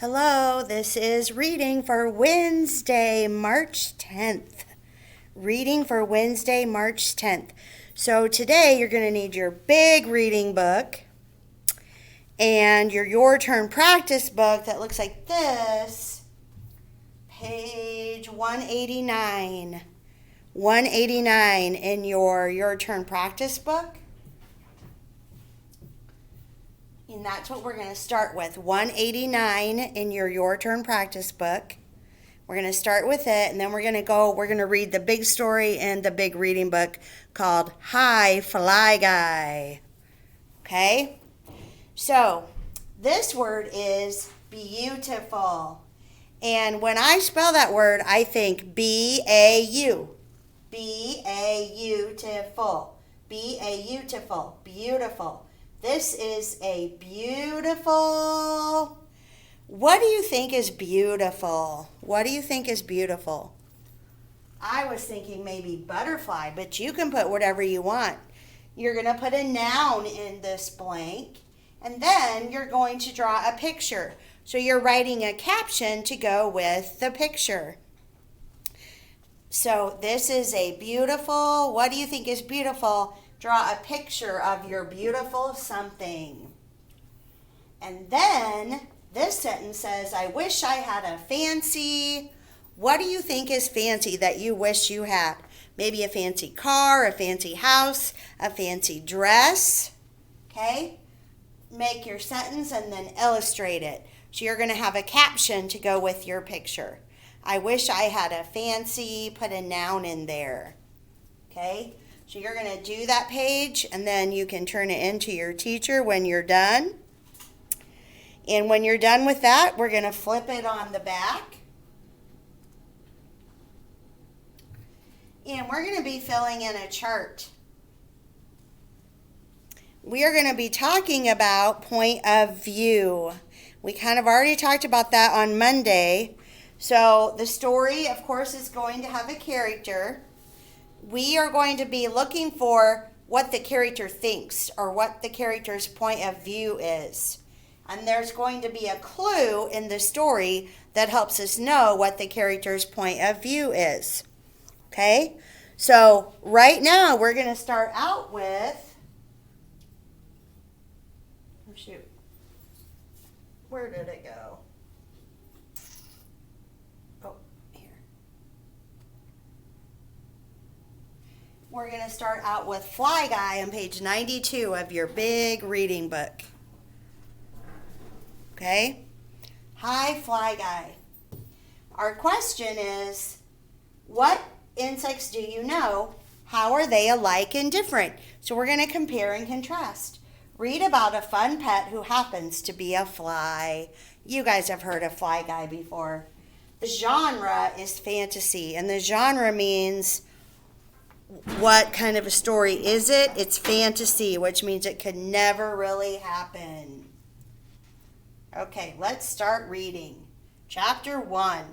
Hello, this is reading for Wednesday, March 10th. Reading for Wednesday, March 10th. So today you're going to need your big reading book and your turn practice book that looks like this. Page 189. 189 in your turn practice book. And that's what we're going to start with, 189 in your turn practice book. We're going to start with it, and then we're going to read the big story in the big reading book called Hi, Fly Guy. Okay? So, this word is beautiful. And when I spell that word, I think B-A-U. B-A-U-tiful. B-A-U-tiful. Beautiful. This is a beautiful. What do you think is beautiful? What do you think is beautiful? I was thinking maybe butterfly, but you can put whatever you want. You're going to put a noun in this blank, and then you're going to draw a picture. So you're writing a caption to go with the picture. So this is a beautiful. What do you think is beautiful? Draw a picture of your beautiful something. And then this sentence says, I wish I had a fancy. What do you think is fancy that you wish you had? Maybe a fancy car, a fancy house, a fancy dress. Okay? Make your sentence and then illustrate it. So you're going to have a caption to go with your picture. I wish I had a fancy, put a noun in there. Okay? So you're going to do that page, and then you can turn it into your teacher when you're done. And when you're done with that, we're going to flip it on the back. And we're going to be filling in a chart. We are going to be talking about point of view. We kind of already talked about that on Monday. So the story, of course, is going to have a character. We are going to be looking for what the character thinks or what the character's point of view is. And there's going to be a clue in the story that helps us know what the character's point of view is. Okay? So right now we're going to start out with, oh shoot, where did it go? We're going to start out with Fly Guy on page 92 of your big reading book. Okay? Hi, Fly Guy. Our question is, what insects do you know? How are they alike and different? So we're going to compare and contrast. Read about a fun pet who happens to be a fly. You guys have heard of Fly Guy before. The genre is fantasy, and the genre means what kind of a story is it? It's fantasy, which means it could never really happen. Okay, let's start reading. Chapter 1.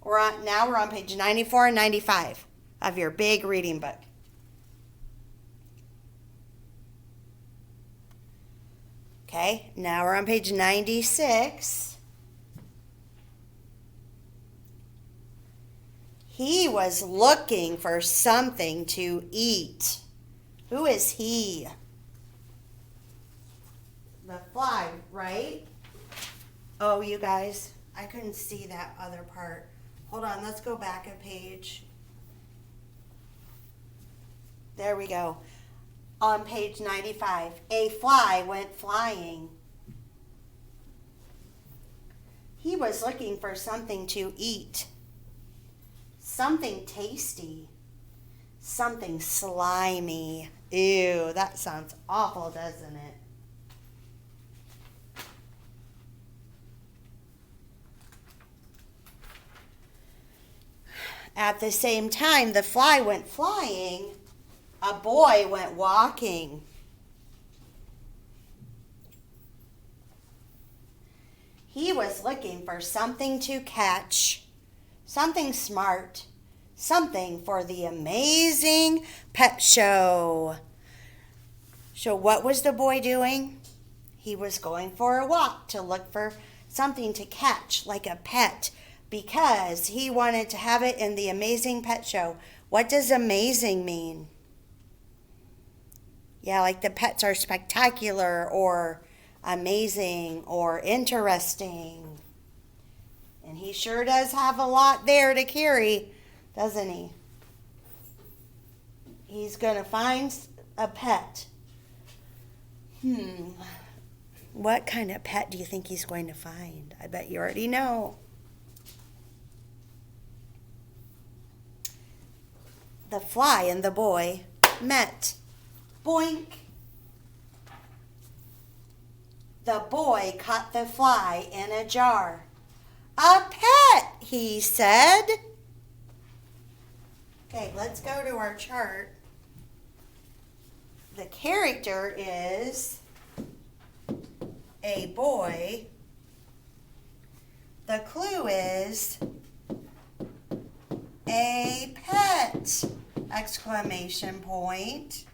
Now we're on page 94 and 95 of your big reading book. Okay, now we're on page 96. He was looking for something to eat. Who is he? The fly, right? Oh, you guys, I couldn't see that other part. Hold on, let's go back a page. There we go. On page 95, a fly went flying. He was looking for something to eat. Something tasty. Something slimy. Ew, that sounds awful, doesn't it? At the same time the fly went flying, a boy went walking. He was looking for something to catch. Something smart, something for the amazing pet show. So what was the boy doing? he was going for a walk to look for something to catch, like a pet, because he wanted to have it in the amazing pet show. What does amazing mean? Yeah, like the pets are spectacular or amazing or interesting. And he sure does have a lot there to carry, doesn't he? He's going to find a pet. What kind of pet do you think he's going to find? I bet you already know. The fly and the boy met. Boink. The boy caught the fly in a jar. A pet, he said. Okay, let's go to our chart. The character is a boy. The clue is a pet! Exclamation point.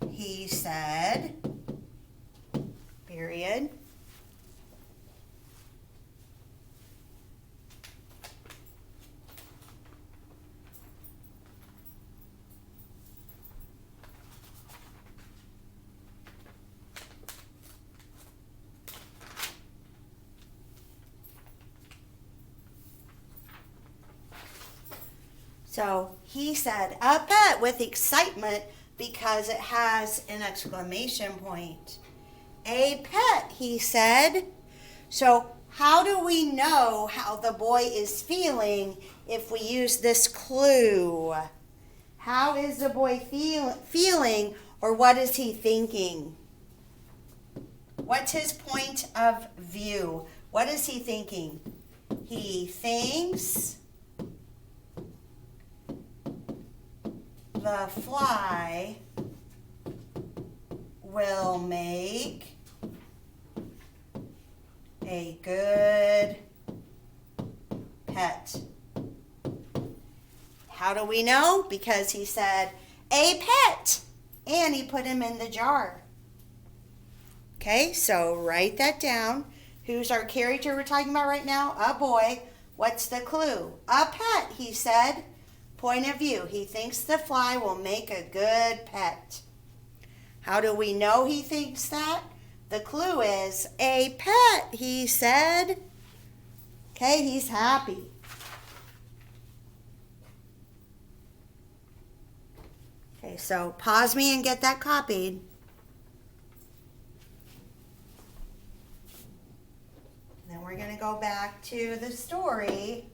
He said. Period. So he said a pet with excitement because it has an exclamation point. A pet, he said. So how do we know how the boy is feeling if we use this clue? How is the boy feeling, or what is he thinking? What's his point of view? What is he thinking? He thinks the fly will make a good pet. How do we know? Because he said, a pet, and he put him in the jar. Okay, so write that down. Who's our character we're talking about right now? A boy. What's the clue? A pet, he said. Point of view, he thinks the fly will make a good pet. How do we know he thinks that? The clue is a pet, he said. Okay, he's happy. Okay, so pause me and get that copied. And then we're going to go back to the story.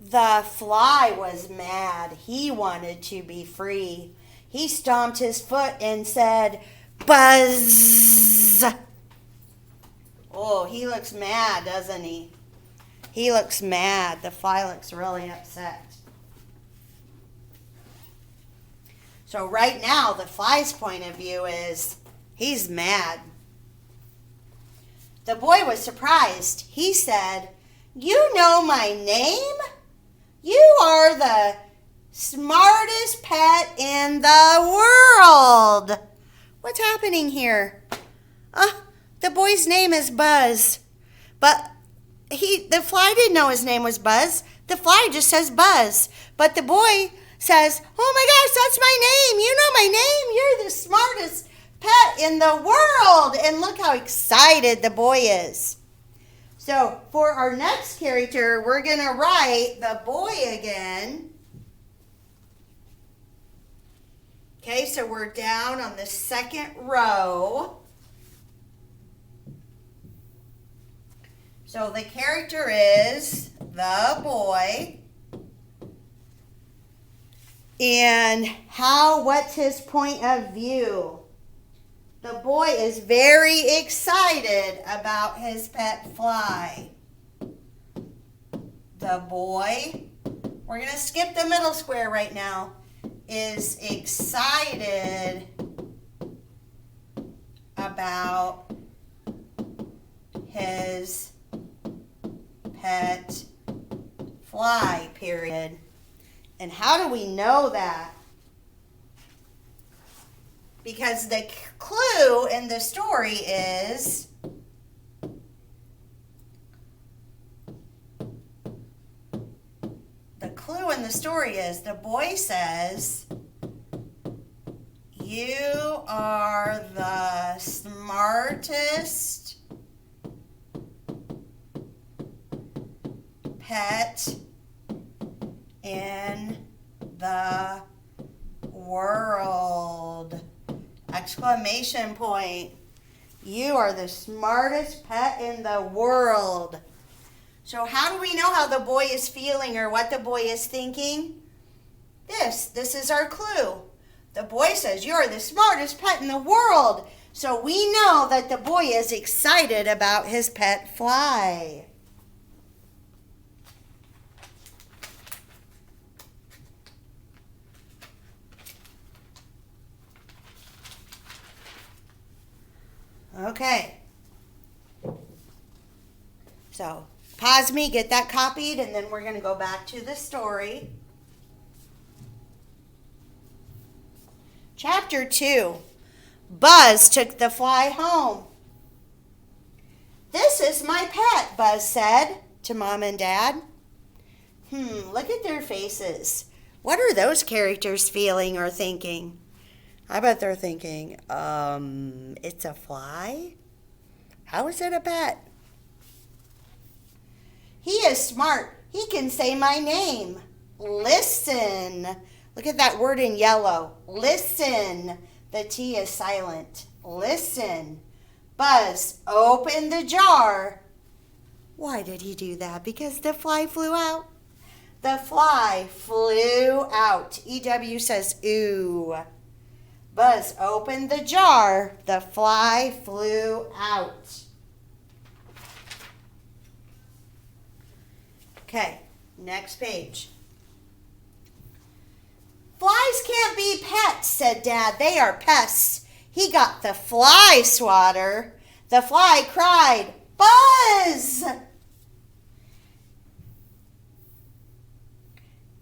The fly was mad. He wanted to be free. He stomped his foot and said, buzz. Oh, he looks mad, doesn't he? He looks mad. The fly looks really upset. So right now, the fly's point of view is he's mad. The boy was surprised. He said, you know my name? You are the smartest pet in the world. What's happening here? The boy's name is Buzz. But the fly didn't know his name was Buzz. The fly just says Buzz. But the boy says, oh my gosh, that's my name. You know my name. You're the smartest pet in the world. And look how excited the boy is. So for our next character, we're going to write the boy again. Okay, so we're down on the second row. So the character is the boy. And what's his point of view? The boy is very excited about his pet fly. The boy, we're going to skip the middle square right now, is excited about his pet fly, period. And how do we know that? Because the clue in the story is the boy says, "You are the smartest pet in the world." Exclamation point. You are the smartest pet in the world. So how do we know how the boy is feeling or what the boy is thinking? This is our clue. The boy says, "You're the smartest pet in the world." So we know that the boy is excited about his pet fly. Okay. So pause me, get that copied, and then we're going to go back to the story. Chapter 2. Buzz took the fly home. "This is my pet," Buzz said to Mom and Dad. Look at their faces. What are those characters feeling or thinking? I bet they're thinking, it's a fly? How is it a pet? "He is smart. He can say my name. Listen." Look at that word in yellow. Listen. The T is silent. Listen. "Buzz, open the jar." Why did he do that? Because the fly flew out. The fly flew out. EW says, ooh. Buzz opened the jar. The fly flew out. Okay, next page. "Flies can't be pets," said Dad. "They are pests." He got the fly swatter. The fly cried, "Buzz!"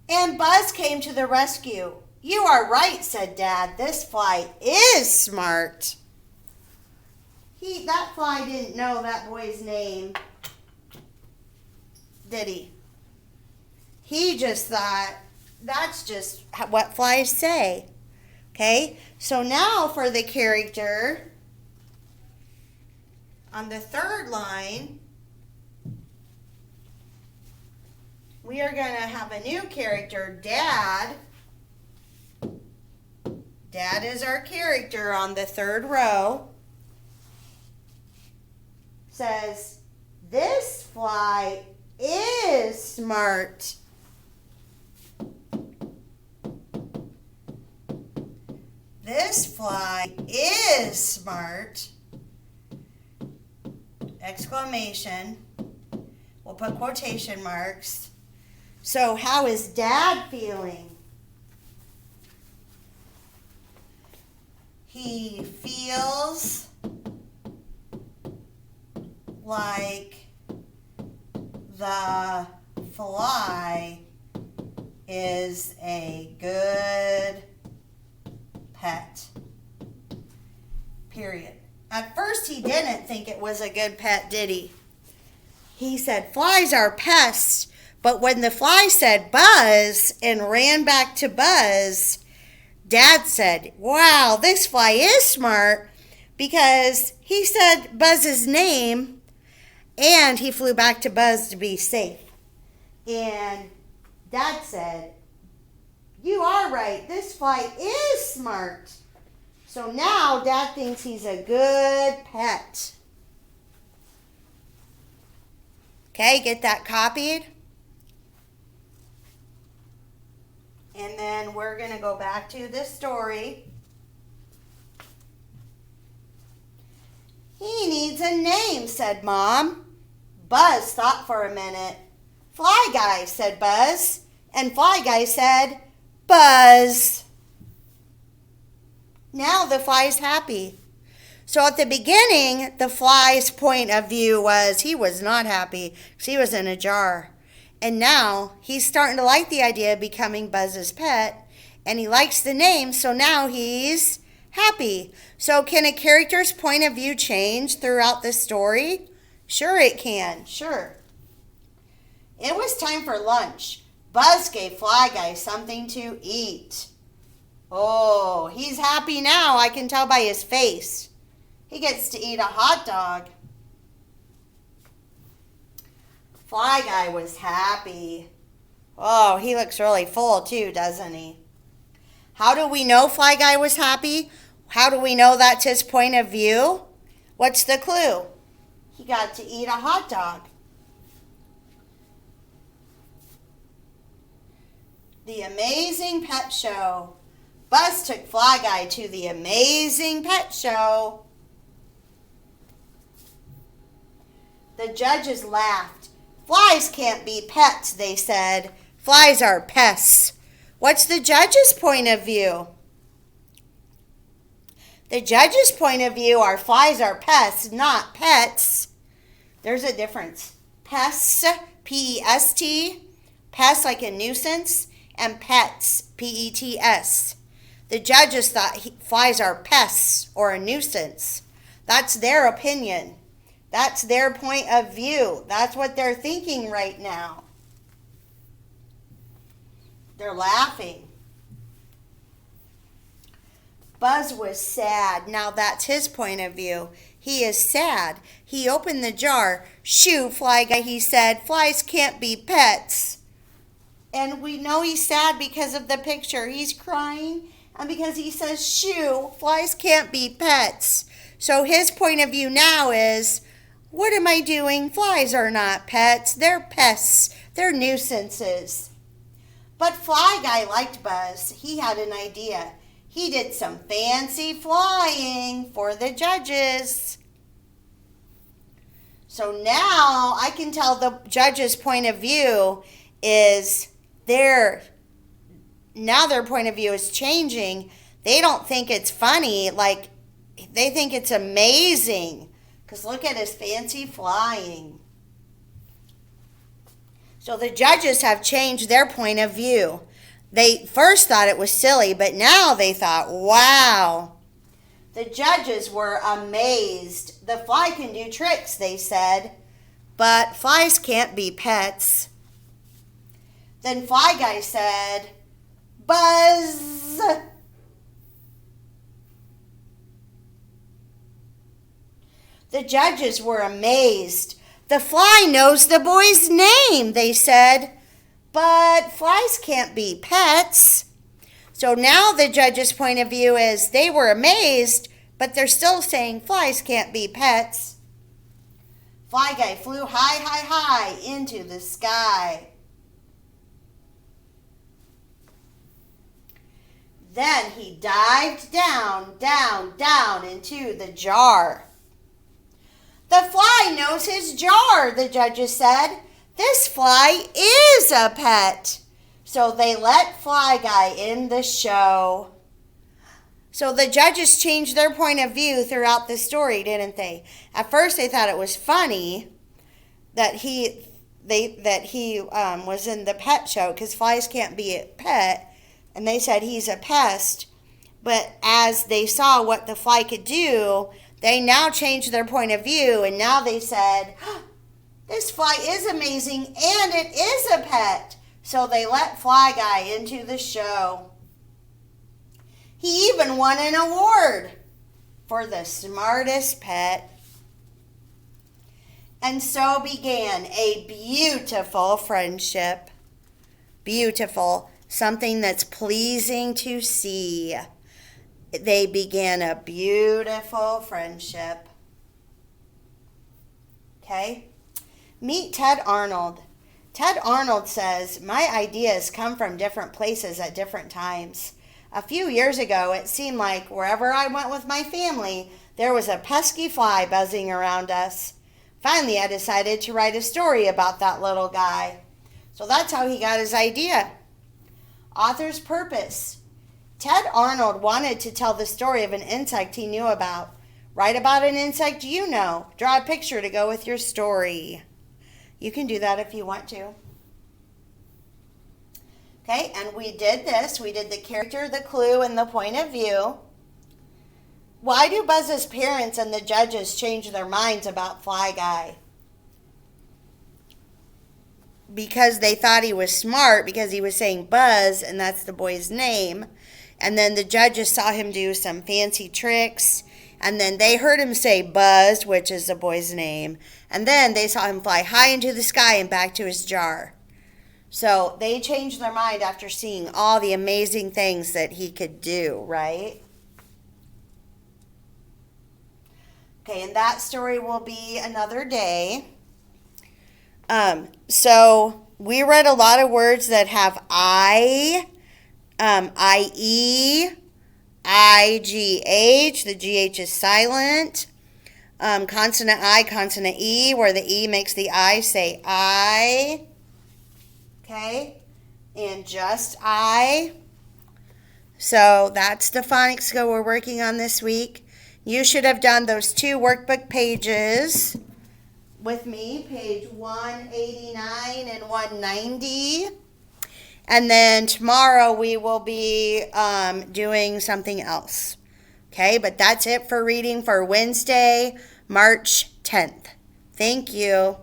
And Buzz came to the rescue. "You are right," said Dad. "This fly is smart." That fly didn't know that boy's name, did he? He just thought, that's just what flies say. Okay, so now for the character on the third line, we are going to have a new character, Dad. Dad is our character on the third row. Says, "This fly is smart." This fly is smart. Exclamation. We'll put quotation marks. So how is Dad feeling? He feels like the fly is a good pet. Period. At first he didn't think it was a good pet, did he? He said, "Flies are pests." But when the fly said "Buzz" and ran back to Buzz, Dad said, "Wow, this fly is smart," because he said Buzz's name and he flew back to Buzz to be safe. And Dad said, "You are right. This fly is smart." So now Dad thinks he's a good pet. Okay, get that copied. And then we're going to go back to this story. "He needs a name," said Mom. Buzz thought for a minute. "Fly Guy," said Buzz. And Fly Guy said, "Buzz." Now the fly's happy. So at the beginning, the fly's point of view was he was not happy because he was in a jar. And now he's starting to like the idea of becoming Buzz's pet, and he likes the name, so now he's happy. So can a character's point of view change throughout the story? Sure it can, sure. It was time for lunch. Buzz gave Fly Guy something to eat. Oh, he's happy now, I can tell by his face. He gets to eat a hot dog. Fly Guy was happy. Oh, he looks really full too, doesn't he? How do we know Fly Guy was happy? How do we know that's his point of view? What's the clue? He got to eat a hot dog. The Amazing Pet Show. Buzz took Fly Guy to the Amazing Pet Show. The judges laughed. Flies can't be pets, they said. Flies are pests. What's the judge's point of view? The judge's point of view are flies are pests, not pets. There's a difference. Pests, P-E-S-T, pests like a nuisance, and pets, P-E-T-S. The judges thought flies are pests or a nuisance. That's their opinion. That's their point of view. That's what they're thinking right now. They're laughing. Buzz was sad. Now that's his point of view. He is sad. He opened the jar. Shoo, Fly Guy, he said. Flies can't be pets. And we know he's sad because of the picture. He's crying. And because he says, shoo, flies can't be pets. So his point of view now is, what am I doing? Flies are not pets. They're pests. They're nuisances. But Fly Guy liked Buzz. He had an idea. He did some fancy flying for the judges. So now I can tell the judge's point of view is their point of view is changing. They don't think it's funny. Like, they think it's amazing. Because look at his fancy flying. So the judges have changed their point of view. They first thought it was silly, but now they thought, wow. The judges were amazed. The fly can do tricks, they said, but flies can't be pets. Then Fly Guy said, Buzz. The judges were amazed. The fly knows the boy's name, they said, but flies can't be pets. So now the judge's point of view is they were amazed, but they're still saying flies can't be pets. Fly Guy flew high, high, high into the sky. Then he dived down, down, down into the jar. The fly knows his jar, the judges said. This fly is a pet. So they let Fly Guy in the show. So the judges changed their point of view throughout the story, didn't they? At first they thought it was funny that he was in the pet show because flies can't be a pet, and they said he's a pest. But as they saw what the fly could do, they now changed their point of view, and now they said, this fly is amazing and it is a pet. So they let Fly Guy into the show. He even won an award for the smartest pet. And so began a beautiful friendship. Beautiful. Something that's pleasing to see. They began a beautiful friendship. Okay? Meet Ted Arnold. Ted Arnold says, my ideas come from different places at different times. A few years ago, it seemed like wherever I went with my family, there was a pesky fly buzzing around us. Finally, I decided to write a story about that little guy. So that's how he got his idea. Author's purpose. Ted Arnold wanted to tell the story of an insect he knew about. Write about an insect you know. Draw a picture to go with your story. You can do that if you want to. Okay, and we did this. We did the character, the clue, and the point of view. Why do Buzz's parents and the judges change their minds about Fly Guy? Because they thought he was smart because he was saying Buzz, and that's the boy's name. And then the judges saw him do some fancy tricks. And then they heard him say Buzz, which is the boy's name. And then they saw him fly high into the sky and back to his jar. So they changed their mind after seeing all the amazing things that he could do, right? Okay, and that story will be another day. So we read a lot of words that have I, I-E, I-G-H. The G-H is silent. Consonant I, consonant E, where the E makes the I say I. Okay? And just I. So that's the phonics skill we're working on this week. You should have done those 2 workbook pages with me, page 189 and 190. And then tomorrow we will be doing something else. Okay, but that's it for reading for Wednesday, March 10th. Thank you.